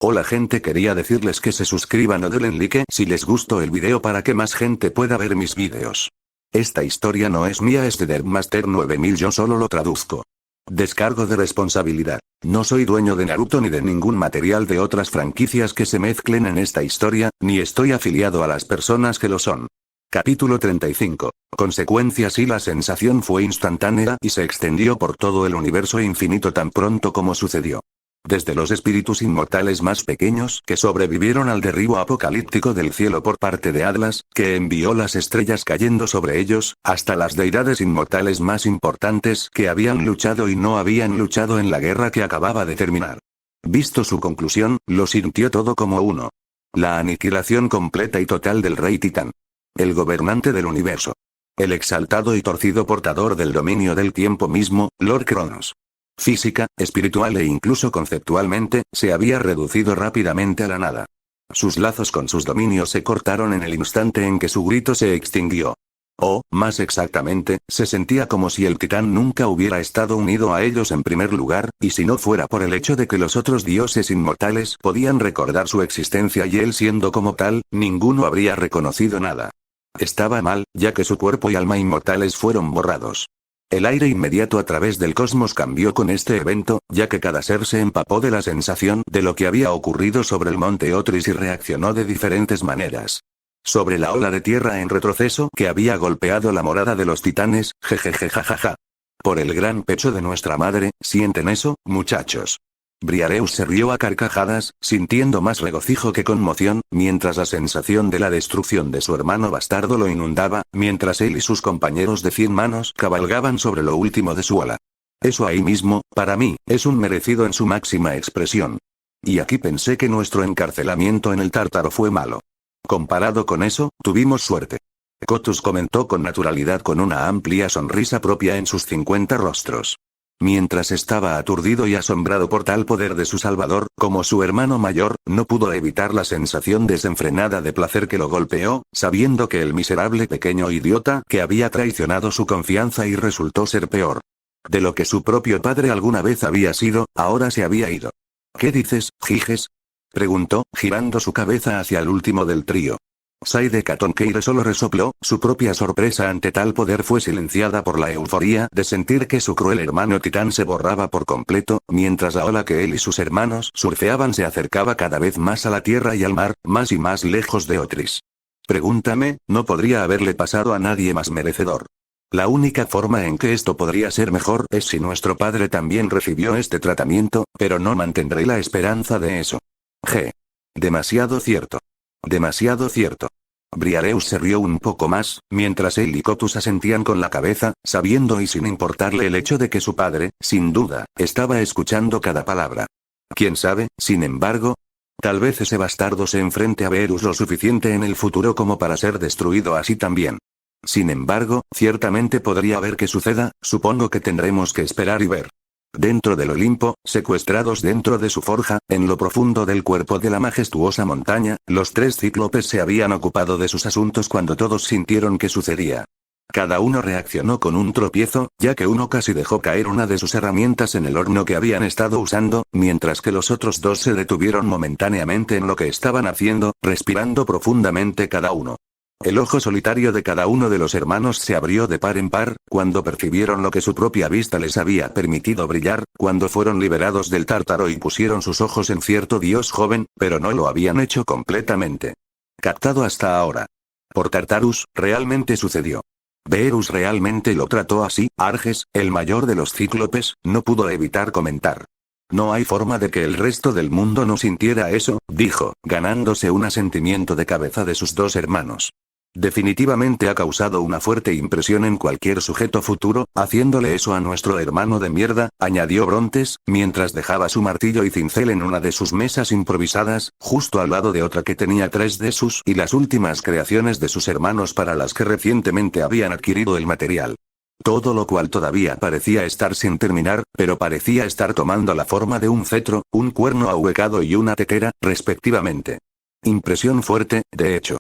Hola gente, quería decirles que se suscriban o denle like si les gustó el video para que más gente pueda ver mis videos. Esta historia no es mía, es de Deadmaster 9000, yo solo lo traduzco. Descargo de responsabilidad. No soy dueño de Naruto ni de ningún material de otras franquicias que se mezclen en esta historia, ni estoy afiliado a las personas que lo son. Capítulo 35. Consecuencias. Y la sensación fue instantánea y se extendió por todo el universo infinito tan pronto como sucedió. Desde los espíritus inmortales más pequeños que sobrevivieron al derribo apocalíptico del cielo por parte de Atlas, que envió las estrellas cayendo sobre ellos, hasta las deidades inmortales más importantes que habían luchado y no habían luchado en la guerra que acababa de terminar. Visto su conclusión, lo sintió todo como uno. La aniquilación completa y total del Rey Titán. El gobernante del universo. El exaltado y torcido portador del dominio del tiempo mismo, Lord Cronos. Física, espiritual e incluso conceptualmente, se había reducido rápidamente a la nada. Sus lazos con sus dominios se cortaron en el instante en que su grito se extinguió. O, más exactamente, se sentía como si el titán nunca hubiera estado unido a ellos en primer lugar, y si no fuera por el hecho de que los otros dioses inmortales podían recordar su existencia y él siendo como tal, ninguno habría reconocido nada. Estaba mal, ya que su cuerpo y alma inmortales fueron borrados. El aire inmediato a través del cosmos cambió con este evento, ya que cada ser se empapó de la sensación de lo que había ocurrido sobre el monte Otris y reaccionó de diferentes maneras. Sobre la ola de tierra en retroceso que había golpeado la morada de los titanes, jejejejajaja. Por el gran pecho de nuestra madre, ¿sienten eso, muchachos? Briareus se rió a carcajadas, sintiendo más regocijo que conmoción, mientras la sensación de la destrucción de su hermano bastardo lo inundaba, mientras él y sus compañeros de 100 manos cabalgaban sobre lo último de su ola. Eso ahí mismo, para mí, es un merecido en su máxima expresión. Y aquí pensé que nuestro encarcelamiento en el Tártaro fue malo. Comparado con eso, tuvimos suerte. Kotus comentó con naturalidad con una amplia sonrisa propia en sus 50 rostros. Mientras estaba aturdido y asombrado por tal poder de su salvador, como su hermano mayor, no pudo evitar la sensación desenfrenada de placer que lo golpeó, sabiendo que el miserable pequeño idiota que había traicionado su confianza y resultó ser peor de lo que su propio padre alguna vez había sido, ahora se había ido. ¿Qué dices, Giges? Preguntó, girando su cabeza hacia el último del trío. Sai de Catonqueire solo resopló, su propia sorpresa ante tal poder fue silenciada por la euforía de sentir que su cruel hermano titán se borraba por completo, mientras la ola que él y sus hermanos surfeaban se acercaba cada vez más a la tierra y al mar, más y más lejos de Otris. Pregúntame, no podría haberle pasado a nadie más merecedor. La única forma en que esto podría ser mejor es si nuestro padre también recibió este tratamiento, pero no mantendré la esperanza de eso. Demasiado cierto. Demasiado cierto. Briareus se rió un poco más, mientras él y Kotus asentían con la cabeza, sabiendo y sin importarle el hecho de que su padre, sin duda, estaba escuchando cada palabra. ¿Quién sabe, sin embargo? Tal vez ese bastardo se enfrente a Verus lo suficiente en el futuro como para ser destruido así también. Sin embargo, ciertamente podría haber que suceda, supongo que tendremos que esperar y ver. Dentro del Olimpo, secuestrados dentro de su forja, en lo profundo del cuerpo de la majestuosa montaña, los 3 cíclopes se habían ocupado de sus asuntos cuando todos sintieron que sucedía. Cada uno reaccionó con un tropiezo, ya que uno casi dejó caer una de sus herramientas en el horno que habían estado usando, mientras que los otros 2 se detuvieron momentáneamente en lo que estaban haciendo, respirando profundamente cada uno. El ojo solitario de cada uno de los hermanos se abrió de par en par, cuando percibieron lo que su propia vista les había permitido brillar, cuando fueron liberados del Tártaro y pusieron sus ojos en cierto dios joven, pero no lo habían hecho completamente. Captado hasta ahora. Por Tartarus, realmente sucedió. Verus realmente lo trató así, Arges, el mayor de los cíclopes, no pudo evitar comentar. No hay forma de que el resto del mundo no sintiera eso, dijo, ganándose un asentimiento de cabeza de sus 2 hermanos. Definitivamente ha causado una fuerte impresión en cualquier sujeto futuro, haciéndole eso a nuestro hermano de mierda, añadió Brontes, mientras dejaba su martillo y cincel en una de sus mesas improvisadas, justo al lado de otra que tenía 3 de sus y las últimas creaciones de sus hermanos para las que recientemente habían adquirido el material. Todo lo cual todavía parecía estar sin terminar, pero parecía estar tomando la forma de un cetro, un cuerno ahuecado y una tetera, respectivamente. Impresión fuerte, de hecho.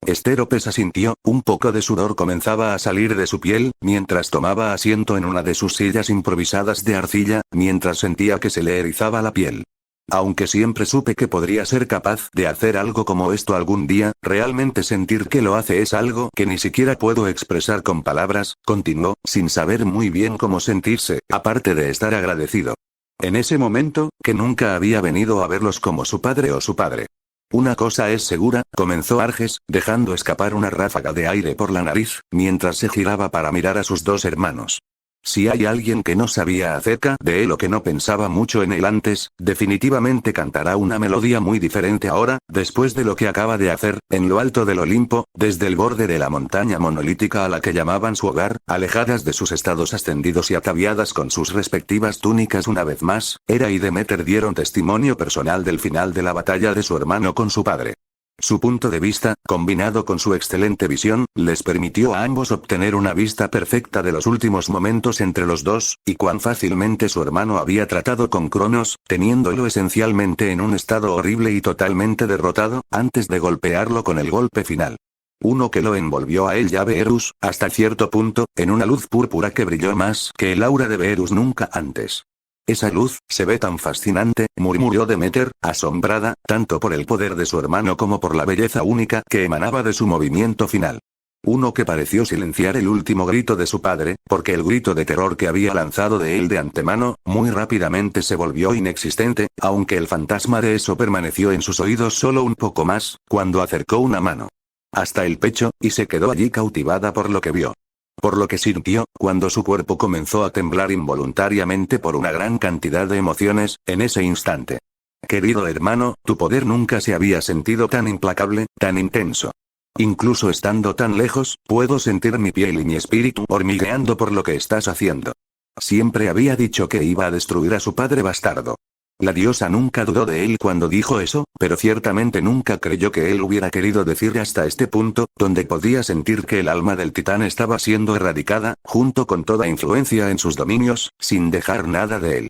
Esteropes asintió, un poco de sudor comenzaba a salir de su piel, mientras tomaba asiento en una de sus sillas improvisadas de arcilla, mientras sentía que se le erizaba la piel. Aunque siempre supe que podría ser capaz de hacer algo como esto algún día, realmente sentir que lo hace es algo que ni siquiera puedo expresar con palabras, continuó, sin saber muy bien cómo sentirse, aparte de estar agradecido. En ese momento, que nunca había venido a verlos como su padre o su padre. Una cosa es segura, comenzó Arges, dejando escapar una ráfaga de aire por la nariz, mientras se giraba para mirar a sus dos hermanos. Si hay alguien que no sabía acerca de él o que no pensaba mucho en él antes, definitivamente cantará una melodía muy diferente ahora, después de lo que acaba de hacer, en lo alto del Olimpo, desde el borde de la montaña monolítica a la que llamaban su hogar, alejadas de sus estados ascendidos y ataviadas con sus respectivas túnicas una vez más, Hera y Demeter dieron testimonio personal del final de la batalla de su hermano con su padre. Su punto de vista, combinado con su excelente visión, les permitió a ambos obtener una vista perfecta de los últimos momentos entre los dos, y cuán fácilmente su hermano había tratado con Cronos, teniéndolo esencialmente en un estado horrible y totalmente derrotado, antes de golpearlo con el golpe final. Uno que lo envolvió a él y a Beerus, hasta cierto punto, en una luz púrpura que brilló más que el aura de Beerus nunca antes. Esa luz, se ve tan fascinante, murmuró Demeter, asombrada, tanto por el poder de su hermano como por la belleza única que emanaba de su movimiento final. Uno que pareció silenciar el último grito de su padre, porque el grito de terror que había lanzado de él de antemano, muy rápidamente se volvió inexistente, aunque el fantasma de eso permaneció en sus oídos solo un poco más, cuando acercó una mano hasta el pecho, y se quedó allí cautivada por lo que vio. Por lo que sintió, cuando su cuerpo comenzó a temblar involuntariamente por una gran cantidad de emociones, en ese instante. Querido hermano, tu poder nunca se había sentido tan implacable, tan intenso. Incluso estando tan lejos, puedo sentir mi piel y mi espíritu hormigueando por lo que estás haciendo. Siempre había dicho que iba a destruir a su padre bastardo. La diosa nunca dudó de él cuando dijo eso, pero ciertamente nunca creyó que él hubiera querido decir hasta este punto, donde podía sentir que el alma del titán estaba siendo erradicada, junto con toda influencia en sus dominios, sin dejar nada de él.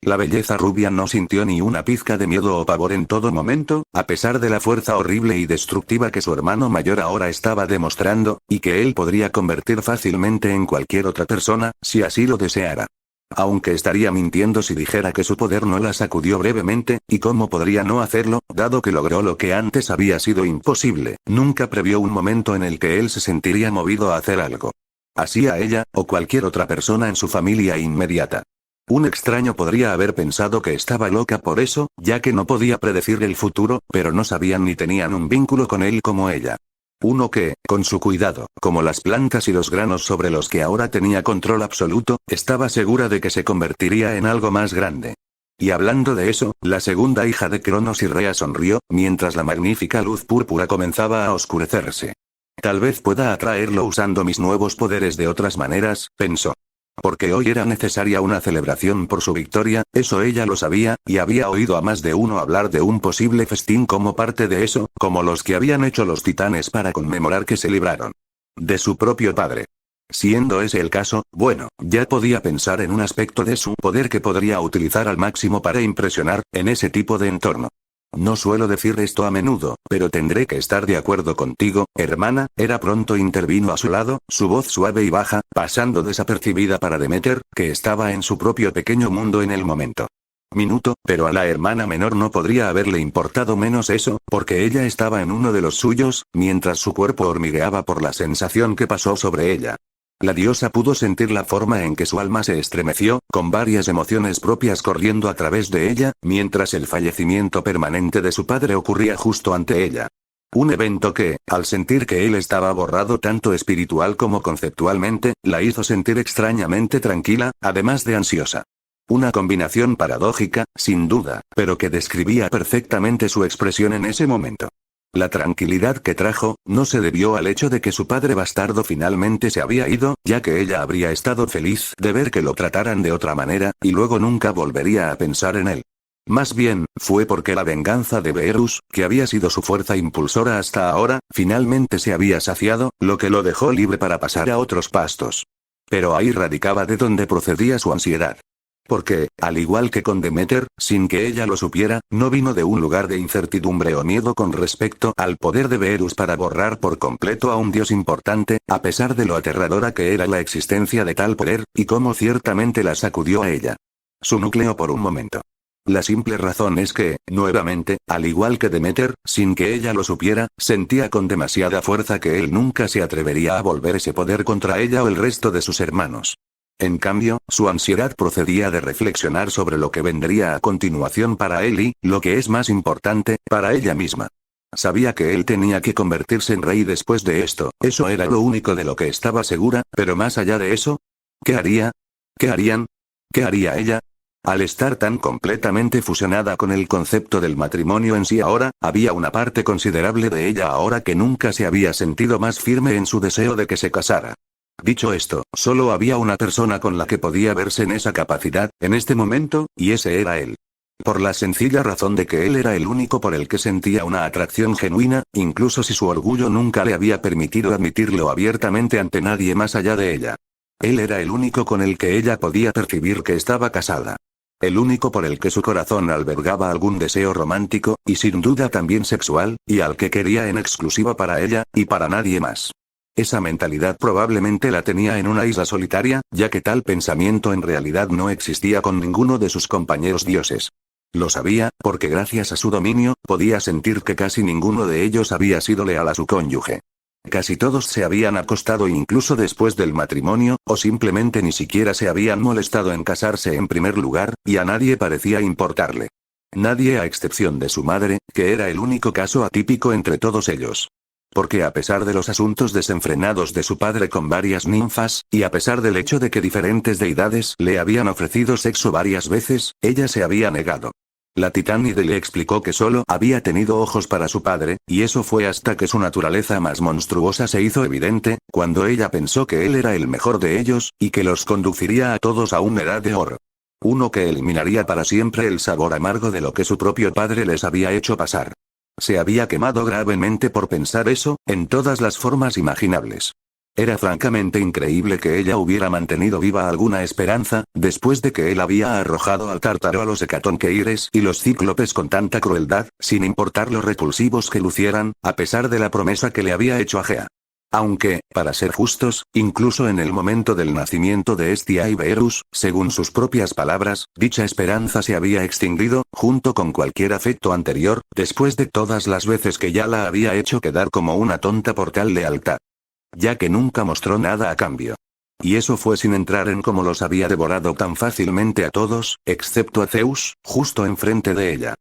La belleza rubia no sintió ni una pizca de miedo o pavor en todo momento, a pesar de la fuerza horrible y destructiva que su hermano mayor ahora estaba demostrando, y que él podría convertir fácilmente en cualquier otra persona, si así lo deseara. Aunque estaría mintiendo si dijera que su poder no la sacudió brevemente, y cómo podría no hacerlo, dado que logró lo que antes había sido imposible, nunca previó un momento en el que él se sentiría movido a hacer algo. Así a ella, o cualquier otra persona en su familia inmediata. Un extraño podría haber pensado que estaba loca por eso, ya que no podía predecir el futuro, pero no sabían ni tenían un vínculo con él como ella. Uno que, con su cuidado, como las plantas y los granos sobre los que ahora tenía control absoluto, estaba segura de que se convertiría en algo más grande. Y hablando de eso, la segunda hija de Cronos y Rea sonrió, mientras la magnífica luz púrpura comenzaba a oscurecerse. Tal vez pueda atraerlo usando mis nuevos poderes de otras maneras, pensó. Porque hoy era necesaria una celebración por su victoria, eso ella lo sabía, y había oído a más de uno hablar de un posible festín como parte de eso, como los que habían hecho los titanes para conmemorar que se libraron de su propio padre. Siendo ese el caso, bueno, ya podía pensar en un aspecto de su poder que podría utilizar al máximo para impresionar, en ese tipo de entorno. No suelo decir esto a menudo, pero tendré que estar de acuerdo contigo, hermana. Hera pronto intervino a su lado, su voz suave y baja, pasando desapercibida para Demeter, que estaba en su propio pequeño mundo en el momento. Pero a la hermana menor no podría haberle importado menos eso, porque ella estaba en uno de los suyos, mientras su cuerpo hormigueaba por la sensación que pasó sobre ella. La diosa pudo sentir la forma en que su alma se estremeció, con varias emociones propias corriendo a través de ella, mientras el fallecimiento permanente de su padre ocurría justo ante ella. Un evento que, al sentir que él estaba borrado tanto espiritual como conceptualmente, la hizo sentir extrañamente tranquila, además de ansiosa. Una combinación paradójica, sin duda, pero que describía perfectamente su expresión en ese momento. La tranquilidad que trajo, no se debió al hecho de que su padre bastardo finalmente se había ido, ya que ella habría estado feliz de ver que lo trataran de otra manera, y luego nunca volvería a pensar en él. Más bien, fue porque la venganza de Beerus, que había sido su fuerza impulsora hasta ahora, finalmente se había saciado, lo que lo dejó libre para pasar a otros pastos. Pero ahí radicaba de donde procedía su ansiedad. Porque, al igual que con Demeter, sin que ella lo supiera, no vino de un lugar de incertidumbre o miedo con respecto al poder de Beerus para borrar por completo a un dios importante, a pesar de lo aterradora que era la existencia de tal poder, y cómo ciertamente la sacudió a ella. Su núcleo por un momento. La simple razón es que, nuevamente, al igual que Demeter, sin que ella lo supiera, sentía con demasiada fuerza que él nunca se atrevería a volver ese poder contra ella o el resto de sus hermanos. En cambio, su ansiedad procedía de reflexionar sobre lo que vendría a continuación para él y, lo que es más importante, para ella misma. Sabía que él tenía que convertirse en rey después de esto, eso era lo único de lo que estaba segura, pero más allá de eso, ¿qué haría? ¿Qué harían? ¿Qué haría ella? Al estar tan completamente fusionada con el concepto del matrimonio en sí ahora, había una parte considerable de ella ahora que nunca se había sentido más firme en su deseo de que se casara. Dicho esto, solo había una persona con la que podía verse en esa capacidad, en este momento, y ese era él. Por la sencilla razón de que él era el único por el que sentía una atracción genuina, incluso si su orgullo nunca le había permitido admitirlo abiertamente ante nadie más allá de ella. Él era el único con el que ella podía percibir que estaba casada. El único por el que su corazón albergaba algún deseo romántico, y sin duda también sexual, y al que quería en exclusiva para ella, y para nadie más. Esa mentalidad probablemente la tenía en una isla solitaria, ya que tal pensamiento en realidad no existía con ninguno de sus compañeros dioses. Lo sabía, porque gracias a su dominio, podía sentir que casi ninguno de ellos había sido leal a su cónyuge. Casi todos se habían acostado incluso después del matrimonio, o simplemente ni siquiera se habían molestado en casarse en primer lugar, y a nadie parecía importarle. Nadie a excepción de su madre, que era el único caso atípico entre todos ellos. Porque a pesar de los asuntos desenfrenados de su padre con varias ninfas, y a pesar del hecho de que diferentes deidades le habían ofrecido sexo varias veces, ella se había negado. La titánide le explicó que solo había tenido ojos para su padre, y eso fue hasta que su naturaleza más monstruosa se hizo evidente, cuando ella pensó que él era el mejor de ellos, y que los conduciría a todos a una edad de oro. Uno que eliminaría para siempre el sabor amargo de lo que su propio padre les había hecho pasar. Se había quemado gravemente por pensar eso, en todas las formas imaginables. Era francamente increíble que ella hubiera mantenido viva alguna esperanza, después de que él había arrojado al tártaro a los hecatonqueires y los cíclopes con tanta crueldad, sin importar lo repulsivos que lucieran, a pesar de la promesa que le había hecho a Gea. Aunque, para ser justos, incluso en el momento del nacimiento de Hestia y Berus, según sus propias palabras, dicha esperanza se había extinguido, junto con cualquier afecto anterior, después de todas las veces que ya la había hecho quedar como una tonta por tal lealtad. Ya que nunca mostró nada a cambio. Y eso fue sin entrar en cómo los había devorado tan fácilmente a todos, excepto a Zeus, justo enfrente de ella.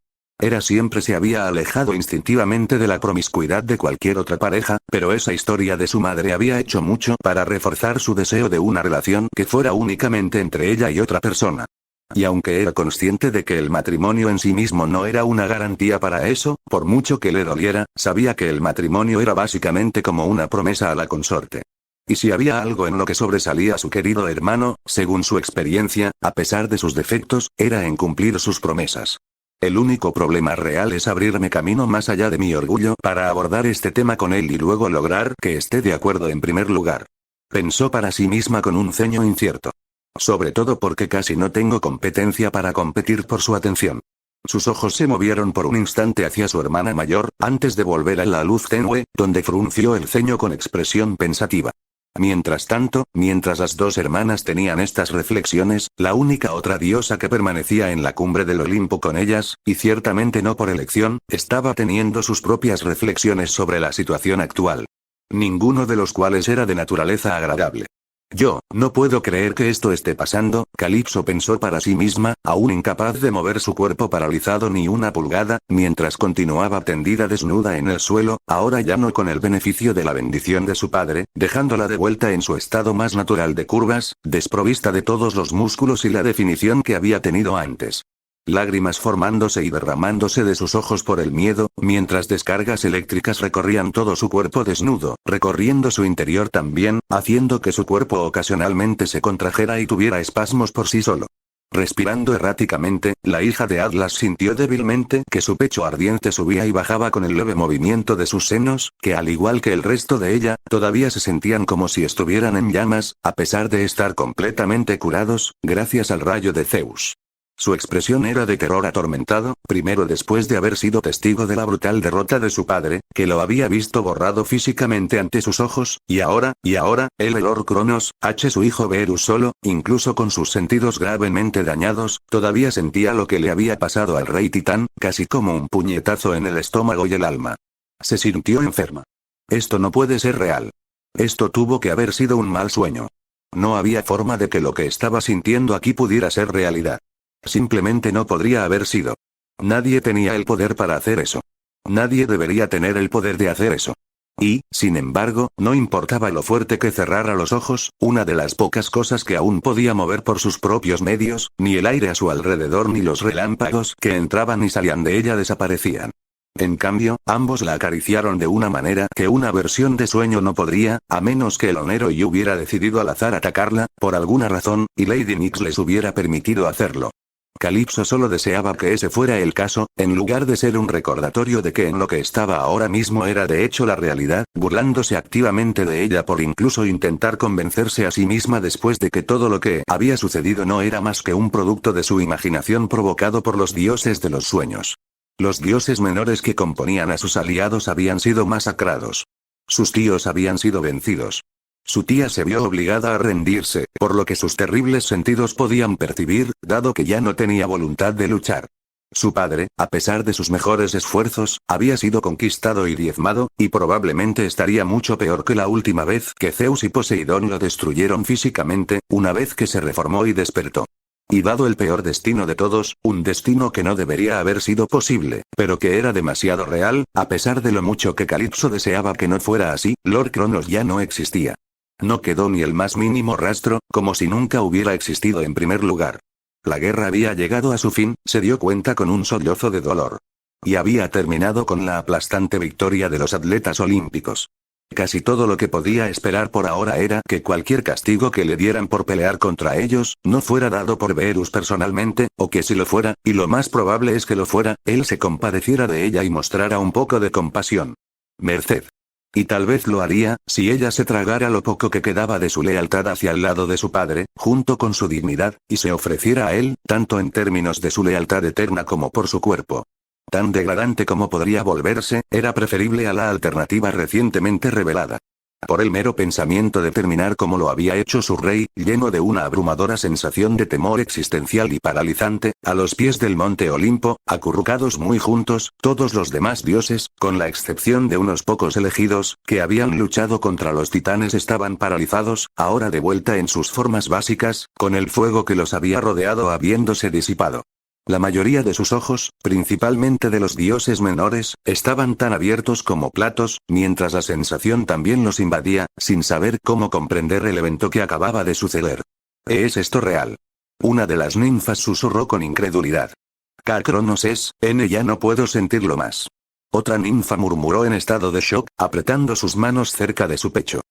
Siempre se había alejado instintivamente de la promiscuidad de cualquier otra pareja, pero esa historia de su madre había hecho mucho para reforzar su deseo de una relación que fuera únicamente entre ella y otra persona. Y aunque era consciente de que el matrimonio en sí mismo no era una garantía para eso, por mucho que le doliera, sabía que el matrimonio era básicamente como una promesa a la consorte. Y si había algo en lo que sobresalía su querido hermano, según su experiencia, a pesar de sus defectos, era en cumplir sus promesas. El único problema real es abrirme camino más allá de mi orgullo para abordar este tema con él y luego lograr que esté de acuerdo en primer lugar. Pensó para sí misma con un ceño incierto. Sobre todo porque casi no tengo competencia para competir por su atención. Sus ojos se movieron por un instante hacia su hermana mayor, antes de volver a la luz tenue, donde frunció el ceño con expresión pensativa. Mientras tanto, mientras las dos hermanas tenían estas reflexiones, la única otra diosa que permanecía en la cumbre del Olimpo con ellas, y ciertamente no por elección, estaba teniendo sus propias reflexiones sobre la situación actual. Ninguno de los cuales era de naturaleza agradable. Yo, no puedo creer que esto esté pasando, Calipso pensó para sí misma, aún incapaz de mover su cuerpo paralizado ni una pulgada, mientras continuaba tendida desnuda en el suelo, ahora ya no con el beneficio de la bendición de su padre, dejándola de vuelta en su estado más natural de curvas, desprovista de todos los músculos y la definición que había tenido antes. Lágrimas formándose y derramándose de sus ojos por el miedo, mientras descargas eléctricas recorrían todo su cuerpo desnudo, recorriendo su interior también, haciendo que su cuerpo ocasionalmente se contrajera y tuviera espasmos por sí solo. Respirando erráticamente, la hija de Atlas sintió débilmente que su pecho ardiente subía y bajaba con el leve movimiento de sus senos, que al igual que el resto de ella, todavía se sentían como si estuvieran en llamas, a pesar de estar completamente curados, gracias al rayo de Zeus. Su expresión era de terror atormentado, primero después de haber sido testigo de la brutal derrota de su padre, que lo había visto borrado físicamente ante sus ojos, y ahora, el Lord Cronos, su hijo Beerus solo, incluso con sus sentidos gravemente dañados, todavía sentía lo que le había pasado al rey titán, casi como un puñetazo en el estómago y el alma. Se sintió enferma. Esto no puede ser real. Esto tuvo que haber sido un mal sueño. No había forma de que lo que estaba sintiendo aquí pudiera ser realidad. Simplemente no podría haber sido. Nadie tenía el poder para hacer eso. Nadie debería tener el poder de hacer eso. Y, sin embargo, no importaba lo fuerte que cerrara los ojos, una de las pocas cosas que aún podía mover por sus propios medios, ni el aire a su alrededor ni los relámpagos que entraban y salían de ella desaparecían. En cambio, ambos la acariciaron de una manera que una versión de sueño no podría, a menos que el Onero y hubiera decidido al azar atacarla, por alguna razón, y Lady Nyx les hubiera permitido hacerlo. Calypso solo deseaba que ese fuera el caso, en lugar de ser un recordatorio de que en lo que estaba ahora mismo era de hecho la realidad, burlándose activamente de ella por incluso intentar convencerse a sí misma después de que todo lo que había sucedido no era más que un producto de su imaginación provocado por los dioses de los sueños. Los dioses menores que componían a sus aliados habían sido masacrados. Sus tíos habían sido vencidos. Su tía se vio obligada a rendirse, por lo que sus terribles sentidos podían percibir, dado que ya no tenía voluntad de luchar. Su padre, a pesar de sus mejores esfuerzos, había sido conquistado y diezmado, y probablemente estaría mucho peor que la última vez que Zeus y Poseidón lo destruyeron físicamente, una vez que se reformó y despertó. Y dado el peor destino de todos, un destino que no debería haber sido posible, pero que era demasiado real, a pesar de lo mucho que Calypso deseaba que no fuera así, Lord Cronos ya no existía. No quedó ni el más mínimo rastro, como si nunca hubiera existido en primer lugar. La guerra había llegado a su fin, se dio cuenta con un sollozo de dolor. Y había terminado con la aplastante victoria de los atletas olímpicos. Casi todo lo que podía esperar por ahora era que cualquier castigo que le dieran por pelear contra ellos, no fuera dado por Beerus personalmente, o que si lo fuera, y lo más probable es que lo fuera, él se compadeciera de ella y mostrara un poco de compasión. Merced. Y tal vez lo haría, si ella se tragara lo poco que quedaba de su lealtad hacia el lado de su padre, junto con su dignidad, y se ofreciera a él, tanto en términos de su lealtad eterna como por su cuerpo. Tan degradante como podría volverse, era preferible a la alternativa recientemente revelada. Por el mero pensamiento de terminar como lo había hecho su rey, lleno de una abrumadora sensación de temor existencial y paralizante, a los pies del monte Olimpo, acurrucados muy juntos, todos los demás dioses, con la excepción de unos pocos elegidos, que habían luchado contra los titanes estaban paralizados, ahora de vuelta en sus formas básicas, con el fuego que los había rodeado habiéndose disipado. La mayoría de sus ojos, principalmente de los dioses menores, estaban tan abiertos como platos, mientras la sensación también los invadía, sin saber cómo comprender el evento que acababa de suceder. ¿Es esto real? Una de las ninfas susurró con incredulidad. Cronos es, ya no puedo sentirlo más. Otra ninfa murmuró en estado de shock, apretando sus manos cerca de su pecho.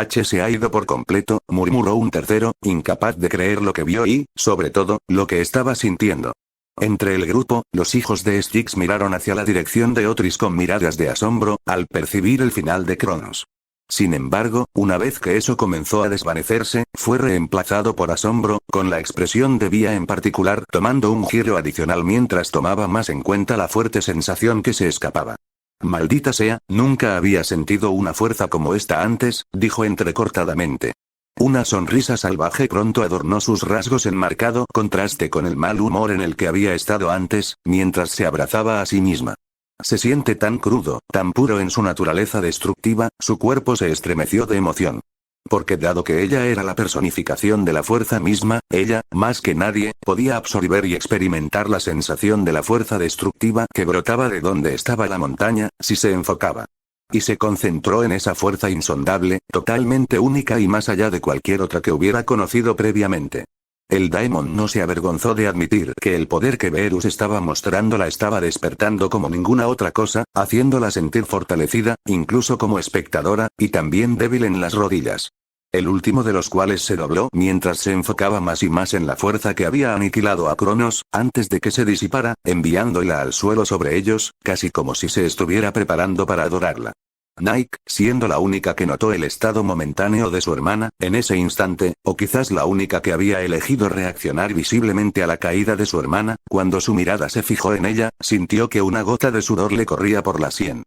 Se ha ido por completo, murmuró un tercero, incapaz de creer lo que vio y, sobre todo, lo que estaba sintiendo. Entre el grupo, los hijos de Styx miraron hacia la dirección de Otris con miradas de asombro, al percibir el final de Cronos. Sin embargo, una vez que eso comenzó a desvanecerse, fue reemplazado por asombro, con la expresión de Vía en particular tomando un giro adicional mientras tomaba más en cuenta la fuerte sensación que se escapaba. Maldita sea, nunca había sentido una fuerza como esta antes, dijo entrecortadamente. Una sonrisa salvaje pronto adornó sus rasgos en marcado contraste con el mal humor en el que había estado antes, mientras se abrazaba a sí misma. Se siente tan crudo, tan puro en su naturaleza destructiva, su cuerpo se estremeció de emoción. Porque dado que ella era la personificación de la fuerza misma, ella, más que nadie, podía absorber y experimentar la sensación de la fuerza destructiva que brotaba de donde estaba la montaña, si se enfocaba. Y se concentró en esa fuerza insondable, totalmente única y más allá de cualquier otra que hubiera conocido previamente. El Daemon no se avergonzó de admitir que el poder que Beerus estaba mostrando la estaba despertando como ninguna otra cosa, haciéndola sentir fortalecida, incluso como espectadora, y también débil en las rodillas. El último de los cuales se dobló mientras se enfocaba más y más en la fuerza que había aniquilado a Cronos, antes de que se disipara, enviándola al suelo sobre ellos, casi como si se estuviera preparando para adorarla. Nike, siendo la única que notó el estado momentáneo de su hermana, en ese instante, o quizás la única que había elegido reaccionar visiblemente a la caída de su hermana, cuando su mirada se fijó en ella, sintió que una gota de sudor le corría por la sien.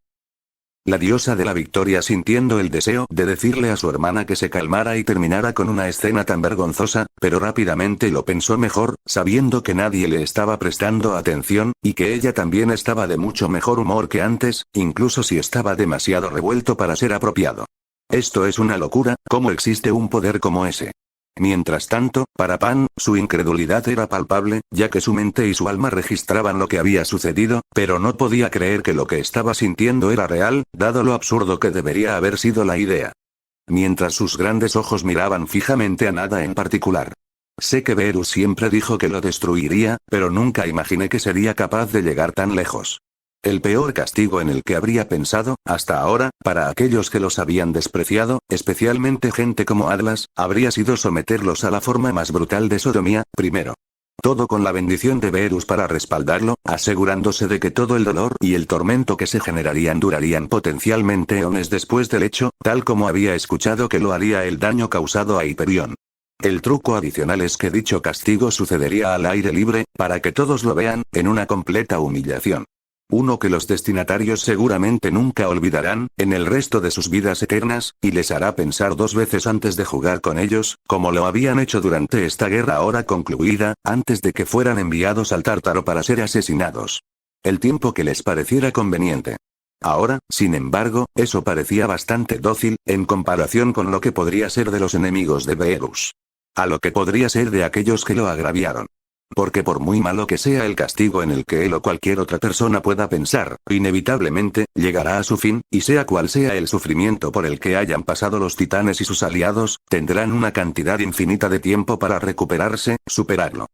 La diosa de la victoria, sintiendo el deseo de decirle a su hermana que se calmara y terminara con una escena tan vergonzosa, pero rápidamente lo pensó mejor, sabiendo que nadie le estaba prestando atención, y que ella también estaba de mucho mejor humor que antes, incluso si estaba demasiado revuelto para ser apropiado. Esto es una locura, ¿cómo existe un poder como ese? Mientras tanto, para Pan, su incredulidad era palpable, ya que su mente y su alma registraban lo que había sucedido, pero no podía creer que lo que estaba sintiendo era real, dado lo absurdo que debería haber sido la idea. Mientras sus grandes ojos miraban fijamente a nada en particular. Sé que Beerus siempre dijo que lo destruiría, pero nunca imaginé que sería capaz de llegar tan lejos. El peor castigo en el que habría pensado, hasta ahora, para aquellos que los habían despreciado, especialmente gente como Atlas, habría sido someterlos a la forma más brutal de sodomía, primero. Todo con la bendición de Beerus para respaldarlo, asegurándose de que todo el dolor y el tormento que se generarían durarían potencialmente eones después del hecho, tal como había escuchado que lo haría el daño causado a Hyperion. El truco adicional es que dicho castigo sucedería al aire libre, para que todos lo vean, en una completa humillación. Uno que los destinatarios seguramente nunca olvidarán, en el resto de sus vidas eternas, y les hará pensar dos veces antes de jugar con ellos, como lo habían hecho durante esta guerra ahora concluida, antes de que fueran enviados al Tártaro para ser asesinados. El tiempo que les pareciera conveniente. Ahora, sin embargo, eso parecía bastante dócil, en comparación con lo que podría ser de los enemigos de Beerus. A lo que podría ser de aquellos que lo agraviaron. Porque por muy malo que sea el castigo en el que él o cualquier otra persona pueda pensar, inevitablemente, llegará a su fin, y sea cual sea el sufrimiento por el que hayan pasado los titanes y sus aliados, tendrán una cantidad infinita de tiempo para recuperarse, superarlo.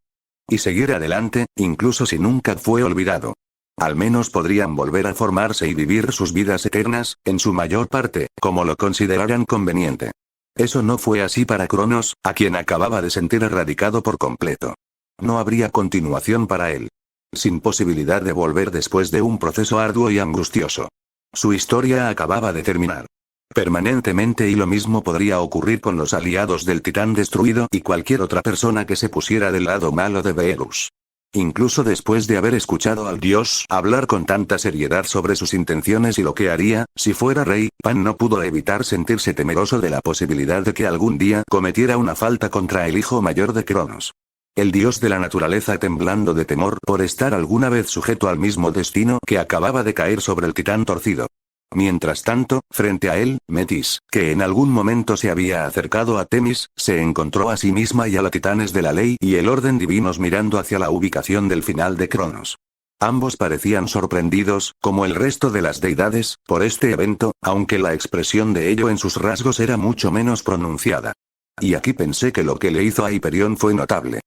Y seguir adelante, incluso si nunca fue olvidado. Al menos podrían volver a formarse y vivir sus vidas eternas, en su mayor parte, como lo consideraran conveniente. Eso no fue así para Cronos, a quien acababa de sentir erradicado por completo. No habría continuación para él. Sin posibilidad de volver después de un proceso arduo y angustioso. Su historia acababa de terminar. Permanentemente, y lo mismo podría ocurrir con los aliados del titán destruido y cualquier otra persona que se pusiera del lado malo de Beerus. Incluso después de haber escuchado al dios hablar con tanta seriedad sobre sus intenciones y lo que haría, si fuera rey, Pan no pudo evitar sentirse temeroso de la posibilidad de que algún día cometiera una falta contra el hijo mayor de Cronos. El dios de la naturaleza temblando de temor por estar alguna vez sujeto al mismo destino que acababa de caer sobre el titán torcido. Mientras tanto, frente a él, Metis, que en algún momento se había acercado a Temis, se encontró a sí misma y a los titanes de la ley y el orden divinos mirando hacia la ubicación del final de Cronos. Ambos parecían sorprendidos, como el resto de las deidades, por este evento, aunque la expresión de ello en sus rasgos era mucho menos pronunciada. Y aquí pensé que lo que le hizo a Hyperion fue notable.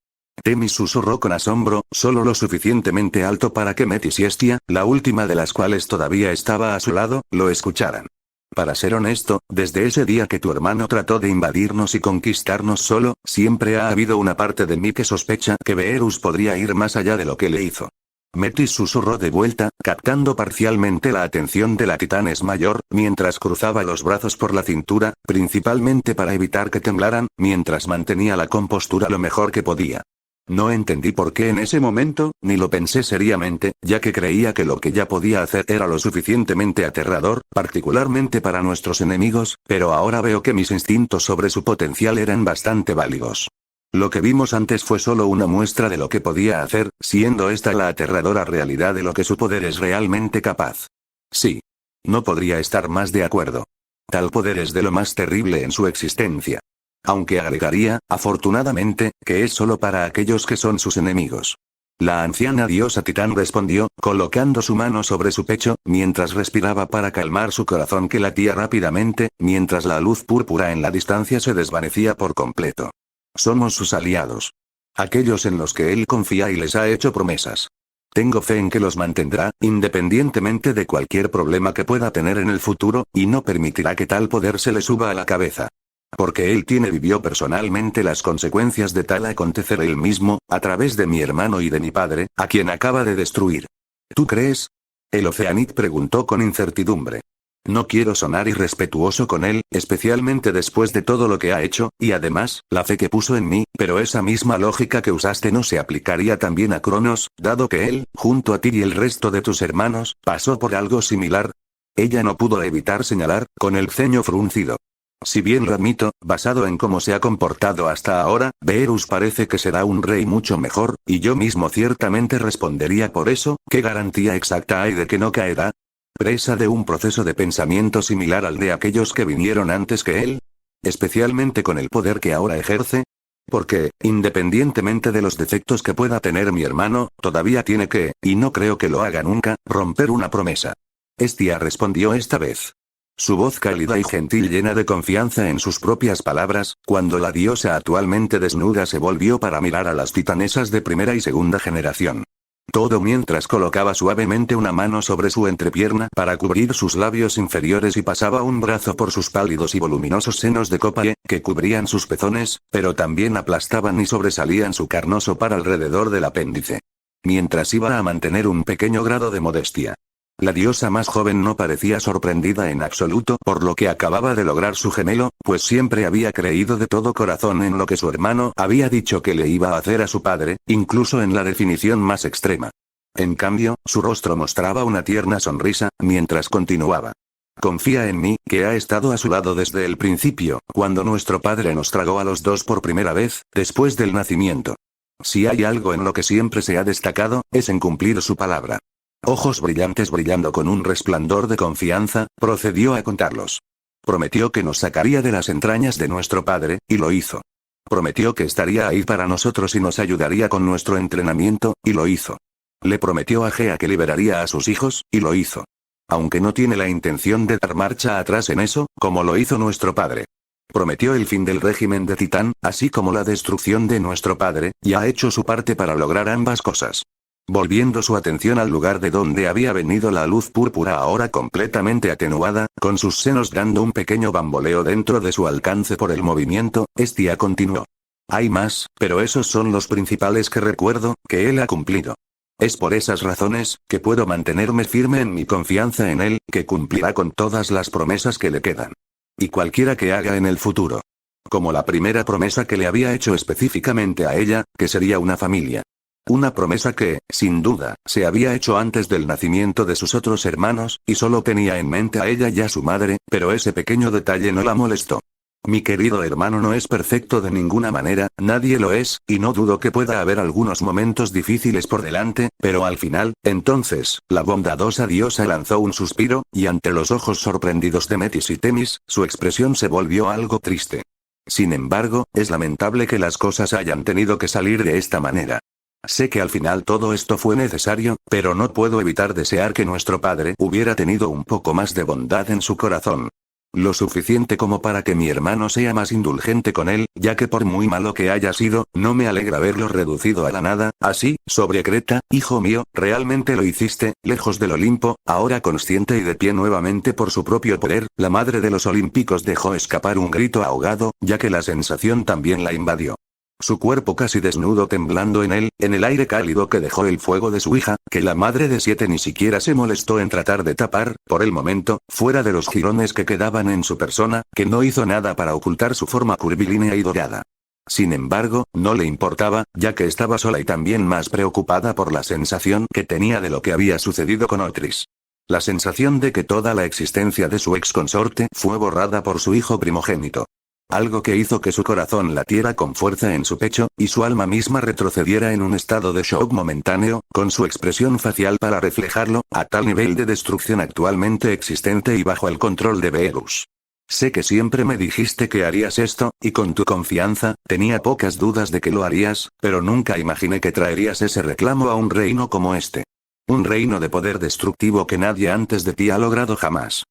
Temis susurró con asombro, solo lo suficientemente alto para que Metis y Hestia, la última de las cuales todavía estaba a su lado, lo escucharan. Para ser honesto, desde ese día que tu hermano trató de invadirnos y conquistarnos solo, siempre ha habido una parte de mí que sospecha que Beerus podría ir más allá de lo que le hizo. Metis susurró de vuelta, captando parcialmente la atención de la titanes mayor, mientras cruzaba los brazos por la cintura, principalmente para evitar que temblaran, mientras mantenía la compostura lo mejor que podía. No entendí por qué en ese momento, ni lo pensé seriamente, ya que creía que lo que ya podía hacer era lo suficientemente aterrador, particularmente para nuestros enemigos, pero ahora veo que mis instintos sobre su potencial eran bastante válidos. Lo que vimos antes fue solo una muestra de lo que podía hacer, siendo esta la aterradora realidad de lo que su poder es realmente capaz. Sí. No podría estar más de acuerdo. Tal poder es de lo más terrible en su existencia. Aunque agregaría, afortunadamente, que es solo para aquellos que son sus enemigos. La anciana diosa Titán respondió, colocando su mano sobre su pecho, mientras respiraba para calmar su corazón que latía rápidamente, mientras la luz púrpura en la distancia se desvanecía por completo. Somos sus aliados. Aquellos en los que él confía y les ha hecho promesas. Tengo fe en que los mantendrá, independientemente de cualquier problema que pueda tener en el futuro, y no permitirá que tal poder se le suba a la cabeza. Porque él vivió personalmente las consecuencias de tal acontecer él mismo, a través de mi hermano y de mi padre, a quien acaba de destruir. ¿Tú crees? El Oceanit preguntó con incertidumbre. No quiero sonar irrespetuoso con él, especialmente después de todo lo que ha hecho, y además, la fe que puso en mí, pero esa misma lógica que usaste no se aplicaría también a Cronos, dado que él, junto a ti y el resto de tus hermanos, pasó por algo similar. Ella no pudo evitar señalar, con el ceño fruncido. Si bien lo admito, basado en cómo se ha comportado hasta ahora, Beerus parece que será un rey mucho mejor, y yo mismo ciertamente respondería por eso, ¿qué garantía exacta hay de que no caerá? ¿Presa de un proceso de pensamiento similar al de aquellos que vinieron antes que él? Especialmente con el poder que ahora ejerce. Porque, independientemente de los defectos que pueda tener mi hermano, todavía tiene que, y no creo que lo haga nunca, romper una promesa. Estia respondió esta vez. Su voz cálida y gentil llena de confianza en sus propias palabras, cuando la diosa actualmente desnuda se volvió para mirar a las titanesas de primera y segunda generación. Todo mientras colocaba suavemente una mano sobre su entrepierna para cubrir sus labios inferiores y pasaba un brazo por sus pálidos y voluminosos senos de copaye, que cubrían sus pezones, pero también aplastaban y sobresalían su carnoso par alrededor del apéndice. Mientras iba a mantener un pequeño grado de modestia. La diosa más joven no parecía sorprendida en absoluto por lo que acababa de lograr su gemelo, pues siempre había creído de todo corazón en lo que su hermano había dicho que le iba a hacer a su padre, incluso en la definición más extrema. En cambio, su rostro mostraba una tierna sonrisa, mientras continuaba. Confía en mí, que ha estado a su lado desde el principio, cuando nuestro padre nos tragó a los dos por primera vez, después del nacimiento. Si hay algo en lo que siempre se ha destacado, es en cumplir su palabra. Ojos brillantes brillando con un resplandor de confianza, procedió a contarlos. Prometió que nos sacaría de las entrañas de nuestro padre, y lo hizo. Prometió que estaría ahí para nosotros y nos ayudaría con nuestro entrenamiento, y lo hizo. Le prometió a Gea que liberaría a sus hijos, y lo hizo. Aunque no tiene la intención de dar marcha atrás en eso, como lo hizo nuestro padre. Prometió el fin del régimen de Titán, así como la destrucción de nuestro padre, y ha hecho su parte para lograr ambas cosas. Volviendo su atención al lugar de donde había venido la luz púrpura ahora completamente atenuada, con sus senos dando un pequeño bamboleo dentro de su alcance por el movimiento, Estia continuó. Hay más, pero esos son los principales que recuerdo, que él ha cumplido. Es por esas razones, que puedo mantenerme firme en mi confianza en él, que cumplirá con todas las promesas que le quedan. Y cualquiera que haga en el futuro. Como la primera promesa que le había hecho específicamente a ella, que sería una familia. Una promesa que, sin duda, se había hecho antes del nacimiento de sus otros hermanos, y solo tenía en mente a ella y a su madre, pero ese pequeño detalle no la molestó. Mi querido hermano no es perfecto de ninguna manera, nadie lo es, y no dudo que pueda haber algunos momentos difíciles por delante, pero al final, entonces, la bondadosa diosa lanzó un suspiro, y ante los ojos sorprendidos de Metis y Temis, su expresión se volvió algo triste. Sin embargo, es lamentable que las cosas hayan tenido que salir de esta manera. Sé que al final todo esto fue necesario, pero no puedo evitar desear que nuestro padre hubiera tenido un poco más de bondad en su corazón. Lo suficiente como para que mi hermano sea más indulgente con él, ya que por muy malo que haya sido, no me alegra verlo reducido a la nada, así, sobre Creta, hijo mío, realmente lo hiciste, lejos del Olimpo, ahora consciente y de pie nuevamente por su propio poder, la madre de los olímpicos dejó escapar un grito ahogado, ya que la sensación también la invadió. Su cuerpo casi desnudo temblando en el aire cálido que dejó el fuego de su hija, que la madre de 7 ni siquiera se molestó en tratar de tapar, por el momento, fuera de los jirones que quedaban en su persona, que no hizo nada para ocultar su forma curvilínea y dorada. Sin embargo, no le importaba, ya que estaba sola y también más preocupada por la sensación que tenía de lo que había sucedido con Otris. La sensación de que toda la existencia de su ex consorte fue borrada por su hijo primogénito. Algo que hizo que su corazón latiera con fuerza en su pecho, y su alma misma retrocediera en un estado de shock momentáneo, con su expresión facial para reflejarlo, a tal nivel de destrucción actualmente existente y bajo el control de Beerus. Sé que siempre me dijiste que harías esto, y con tu confianza, tenía pocas dudas de que lo harías, pero nunca imaginé que traerías ese reclamo a un reino como este. Un reino de poder destructivo que nadie antes de ti ha logrado jamás.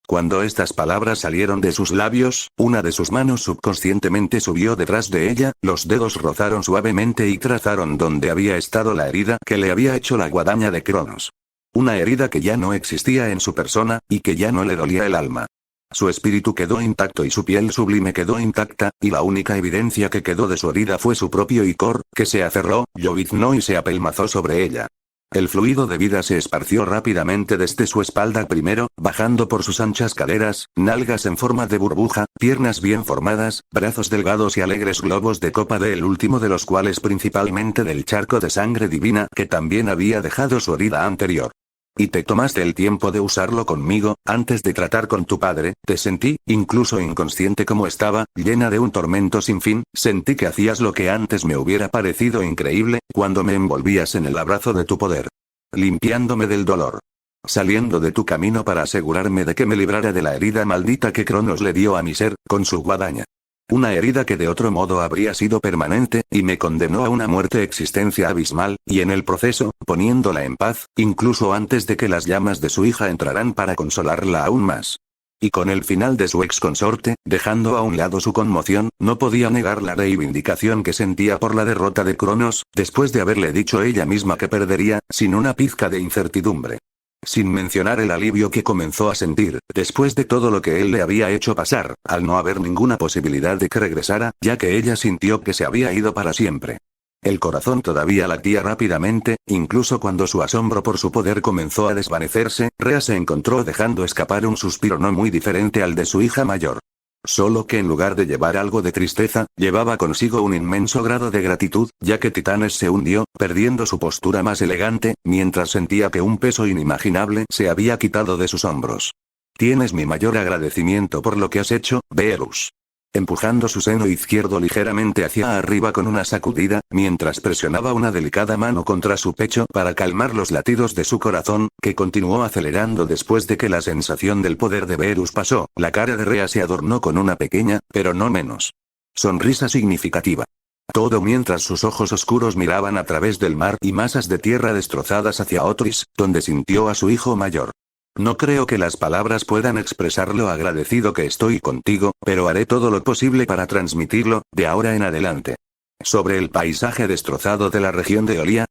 Cuando estas palabras salieron de sus labios, una de sus manos subconscientemente subió detrás de ella, los dedos rozaron suavemente y trazaron donde había estado la herida que le había hecho la guadaña de Cronos. Una herida que ya no existía en su persona, y que ya no le dolía el alma. Su espíritu quedó intacto y su piel sublime quedó intacta, y la única evidencia que quedó de su herida fue su propio icor, que se aferró, lloviznó y se apelmazó sobre ella. El fluido de vida se esparció rápidamente desde su espalda primero, bajando por sus anchas caderas, nalgas en forma de burbuja, piernas bien formadas, brazos delgados y alegres globos de copa el último de los cuales principalmente del charco de sangre divina que también había dejado su herida anterior. Y te tomaste el tiempo de usarlo conmigo, antes de tratar con tu padre, te sentí, incluso inconsciente como estaba, llena de un tormento sin fin, sentí que hacías lo que antes me hubiera parecido increíble, cuando me envolvías en el abrazo de tu poder. Limpiándome del dolor. Saliendo de tu camino para asegurarme de que me librara de la herida maldita que Cronos le dio a mi ser, con su guadaña. Una herida que de otro modo habría sido permanente, y me condenó a una muerte existencia abismal, y en el proceso, poniéndola en paz, incluso antes de que las llamas de su hija entraran para consolarla aún más. Y con el final de su ex consorte, dejando a un lado su conmoción, no podía negar la reivindicación que sentía por la derrota de Cronos, después de haberle dicho ella misma que perdería, sin una pizca de incertidumbre. Sin mencionar el alivio que comenzó a sentir, después de todo lo que él le había hecho pasar, al no haber ninguna posibilidad de que regresara, ya que ella sintió que se había ido para siempre. El corazón todavía latía rápidamente, incluso cuando su asombro por su poder comenzó a desvanecerse, Rhea se encontró dejando escapar un suspiro no muy diferente al de su hija mayor. Solo que en lugar de llevar algo de tristeza, llevaba consigo un inmenso grado de gratitud, ya que Titanes se hundió, perdiendo su postura más elegante, mientras sentía que un peso inimaginable se había quitado de sus hombros. Tienes mi mayor agradecimiento por lo que has hecho, Beerus. Empujando su seno izquierdo ligeramente hacia arriba con una sacudida, mientras presionaba una delicada mano contra su pecho para calmar los latidos de su corazón, que continuó acelerando después de que la sensación del poder de Beerus pasó, la cara de Rhea se adornó con una pequeña, pero no menos, sonrisa significativa. Todo mientras sus ojos oscuros miraban a través del mar y masas de tierra destrozadas hacia Otris, donde sintió a su hijo mayor. No creo que las palabras puedan expresar lo agradecido que estoy contigo, pero haré todo lo posible para transmitirlo, de ahora en adelante. Sobre el paisaje destrozado de la región de Olía,